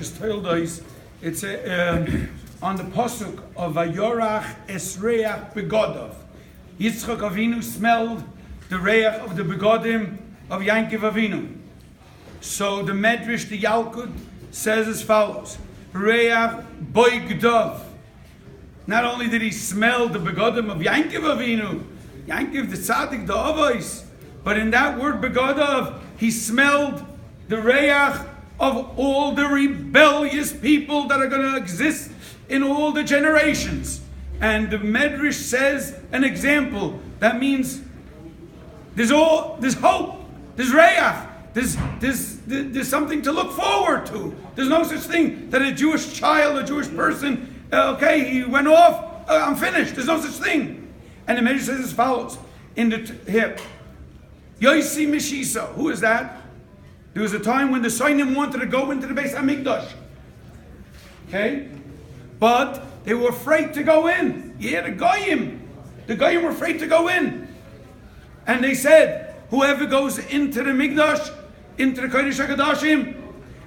Parshas Toldos. It's on the pasuk of Vayorach Esreach Begodov. Yitzchak Avinu smelled the reach of the begodim of Yankov Avinu. So the Medrash, the Yalkut, says as follows: Reach Boigdov. Not only did he smell the begodim of Yankov Avinu, Yankov the Tzaddik, the Avos, but in that word begodov, he smelled the reach of all the rebellious people that are going to exist in all the generations. And the Medrash says an example. That means there's hope, there's reach, there's something to look forward to. There's no such thing that a Jewish child, a Jewish person, he went off, I'm finished. There's no such thing. And the Medrash says as follows, here, Yosi Meshisa, who is that? There was a time when the Sainim wanted to go into the Beis HaMikdash. Okay? But they were afraid to go in. Yeah, the Goyim were afraid to go in. And they said, whoever goes into the Mikdash, into the Kodesh HaKadoshim,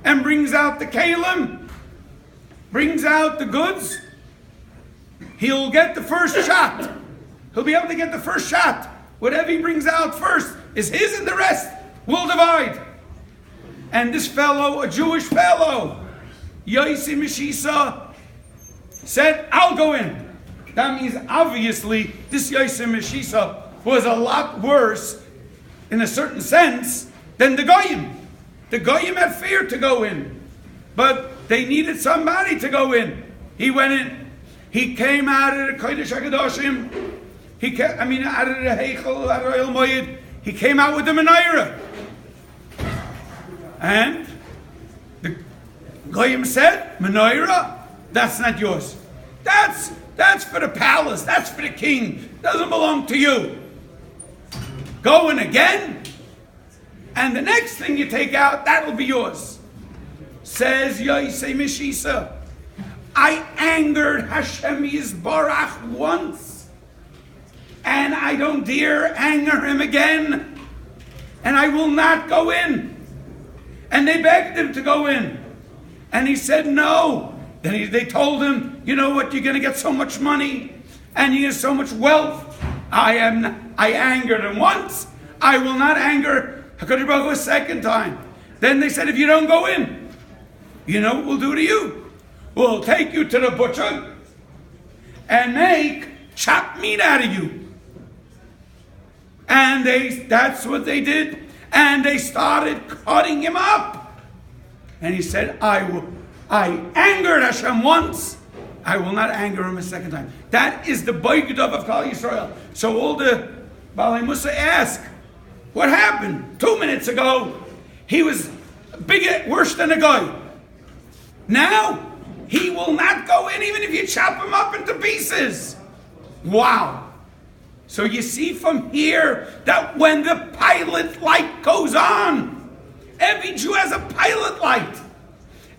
and brings out the Kalim, brings out the goods, he'll get the first shot. He'll be able to get the first shot. Whatever he brings out first is his, and the rest will divide. And this fellow, a Jewish fellow, Yosi Meshisa, said, I'll go in. That means obviously this Yosi Meshisa was a lot worse, in a certain sense, than the Goyim. The Goyim had fear to go in, but they needed somebody to go in. He went in. He came out of the Kodesh HaKadoshim. Out of the Heichel, out of Oil Moed. He came out with the menorah. And the Goyim said, menorah, that's not yours. That's for the palace. That's for the king. Doesn't belong to you. Go in again, and the next thing you take out, that'll be yours. Says Yosei Meshisa, I angered Hashem Yisbarach once, and I don't dare anger him again, and I will not go in. And they begged him to go in, and he said no. Then they told him, you know what, you're going to get so much money, and you get so much wealth. I angered him once, I will not anger HaKadosh Baruch Hu a second time. Then they said, if you don't go in, you know what we'll do to you? We'll take you to the butcher and make chopped meat out of you. And that's what they did. And they started cutting him up. And he said, I angered Hashem once, I will not anger him a second time. That is the Boigdov of Klal Yisrael. So all the Balei Musa ask, what happened? 2 minutes ago, he was worse than a guy. Now, he will not go in even if you chop him up into pieces. Wow. So you see from here that when the pilot light goes on, every Jew has a pilot light.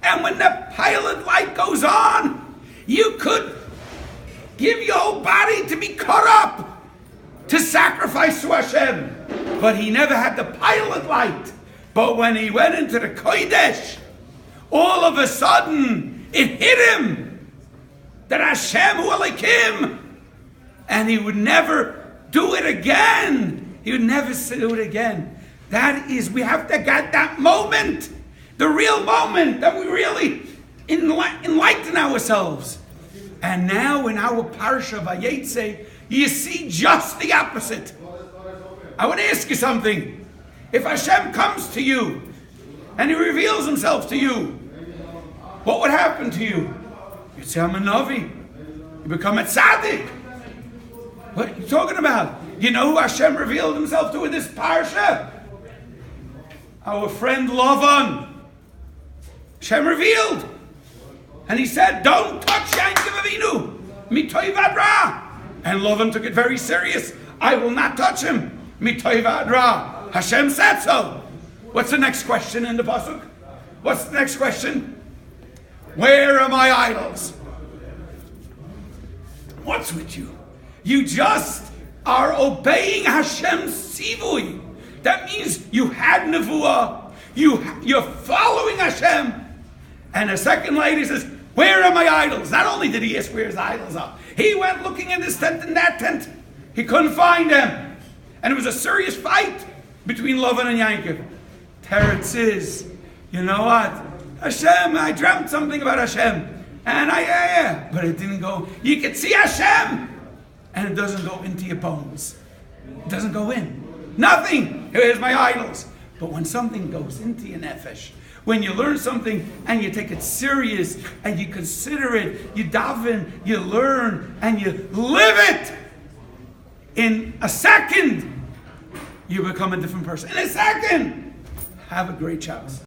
And when the pilot light goes on, you could give your whole body to be cut up to sacrifice to Hashem. But he never had the pilot light. But when he went into the Kodesh, all of a sudden it hit him that Hashem hu Elokim, and he would never do it again. He would never do it again. That is, we have to get that moment, the real moment that we really enlighten ourselves. And now in our Parsha Vayetze, you see just the opposite. I want to ask you something. If Hashem comes to you and he reveals himself to you, what would happen to you? You'd say, I'm a Navi. You become a tzaddik. What are you talking about? You know who Hashem revealed himself to in this Parsha? Our friend Lavan. Hashem revealed. And he said, don't touch Yankov Avinu. Mitoy vad ra. And Lavan took it very serious. I will not touch him. Mitoy vad ra. Hashem said so. What's the next question in the pasuk? What's the next question? Where are my idols? What's with you? You just are obeying Hashem's tzivui. That means you had nevuah. You're following Hashem. And a second later he says, where are my idols? Not only did he ask where his idols are, he went looking in this tent and that tent. He couldn't find them. And it was a serious fight between Lavan and Yankov. Teretz is, you know what? Hashem, I dreamt something about Hashem. And but it didn't go. You can see Hashem. And it doesn't go into your bones. It doesn't go in. Nothing. Here's my idols. But when something goes into your nefesh, when you learn something and you take it serious and you consider it, you daven, you learn, and you live it, in a second, you become a different person. In a second! Have a great Shabbos.